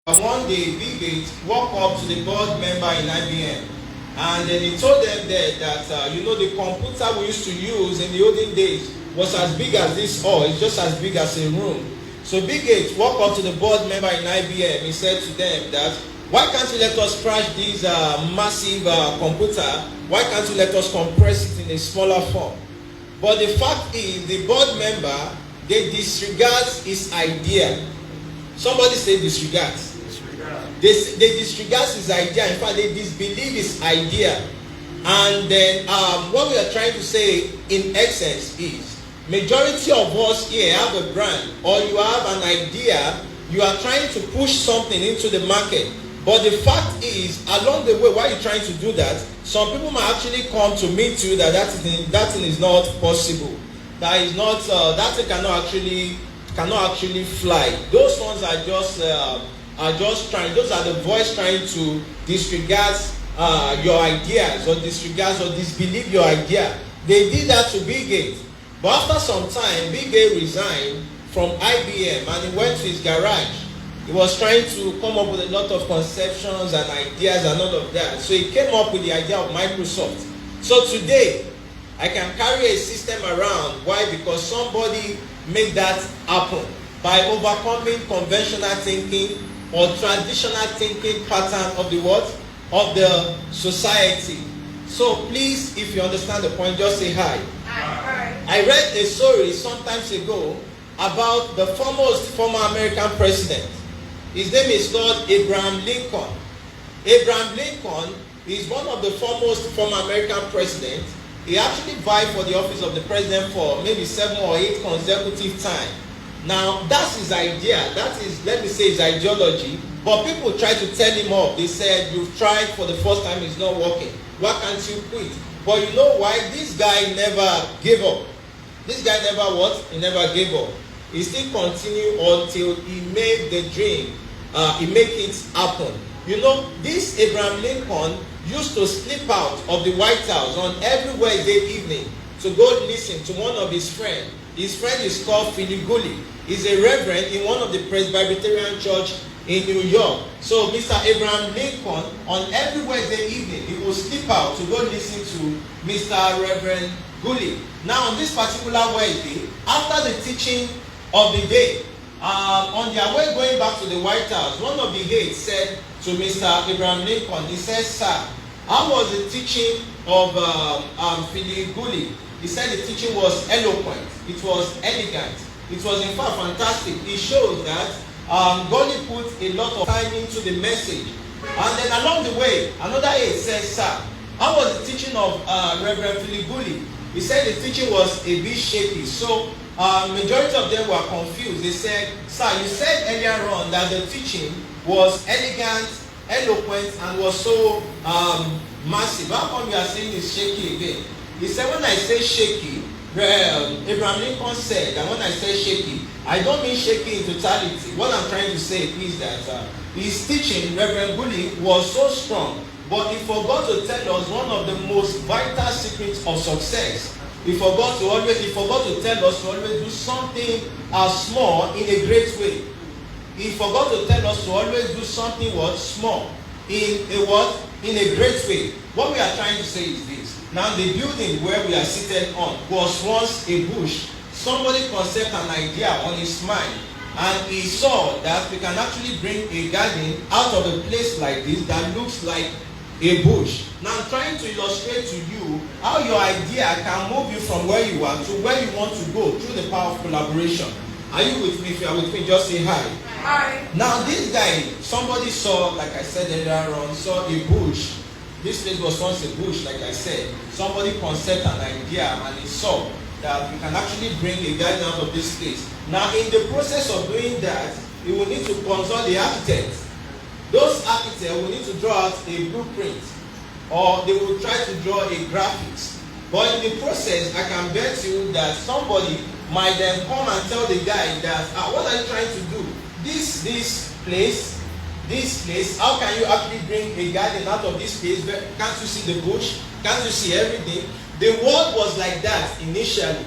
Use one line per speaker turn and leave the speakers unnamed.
One day, Bill Gates walked up to the board member in IBM, and then he told them there that the computer we used to use in the olden days was as big as this hall. It's just as big as a room. So Bill Gates walked up to the board member in IBM. He said to them that, why can't you let us crash this massive computer? Why can't you let us compress it in a smaller form? But the fact is, the board member, they disregard his idea. Somebody say disregard. They disregard his idea. In fact, they disbelieve his idea. And then what we are trying to say in essence is, majority of us here have a brand, or you have an idea, you are trying to push something into the market. But the fact is, along the way, while you're trying to do that, some people might actually come to meet you that thing is not possible. That is not that thing cannot actually fly. Those ones are just trying. Those are the voice trying to disregard your ideas, or disregard or disbelieve your idea. They did that to Bill Gates. But after some time, Bill Gates resigned from IBM and he went to his garage. He was trying to come up with a lot of conceptions and ideas and all of that. So he came up with the idea of Microsoft. So today, I can carry a system around. Why? Because somebody made that happen by overcoming conventional thinking or traditional thinking pattern of the what? Of the society. So please, if you understand the point, just say hi. Hi. I read a story some times ago about the foremost former American president. His name is called Abraham Lincoln. Abraham Lincoln is one of the foremost former American presidents. He actually vied for the office of the president for maybe 7 or 8 consecutive times. Now, that's his idea. That is, let me say, his ideology. But people try to tell him off. They said, you've tried for the first time, it's not working. Why can't you quit? But you know why? This guy never gave up. This guy never what? He never gave up. He still continued until he made the dream. He made it happen. You know, this Abraham Lincoln used to slip out of the White House on every Wednesday evening to go listen to one of his friends. His friend is called Philip Gully. He's a reverend in one of the Presbyterian church in New York. So Mr. Abraham Lincoln, on every Wednesday evening, he will slip out to go listen to Mr. Reverend Gully. Now, on this particular Wednesday, after the teaching of the day, on their way going back to the White House, one of the aides said to Mr. Abraham Lincoln, he said, sir, how was the teaching of Philip Gully? He said the teaching was eloquent, it was elegant, it was in fact fantastic. It shows that Gully put a lot of time into the message. And then along the way, another aide said, sir, how was the teaching of Reverend Philip Gully? He said the teaching was a bit shaky. So majority of them were confused. They said, sir, you said earlier on that the teaching was elegant, eloquent, and was so massive. How come you are saying it's shaky again? He said, when I say shaky, Abraham Lincoln said that when I say shaky, I don't mean shaky in totality. What I'm trying to say is that his teaching, Reverend Gully, was so strong, but he forgot to tell us one of the most vital secrets of success. He forgot to tell us to always do something small in a great way. He forgot to tell us to always do something small in a great way. What we are trying to say is this. Now, the building where we are seated on was once a bush. Somebody conceived an idea on his mind, and he saw that we can actually bring a garden out of a place like this that looks like a bush. Now, I'm trying to illustrate to you how your idea can move you from where you are to where you want to go through the power of collaboration. Are you with me? If you are with me, just say hi. Hi. Now, this guy, somebody saw, like I said earlier on, saw a bush. This place was once a bush, like I said. Somebody conceived an idea and he saw that we can actually bring a garden out of this place. Now, in the process of doing that, you will need to consult the architect. Those architects will need to draw out a blueprint, or they will try to draw a graphics. But in the process, I can bet you that somebody might then come and tell the guy that, what are you trying to do? This place, how can you actually bring a garden out of this place? Can't you see the bush? Can't you see everything? The world was like that initially.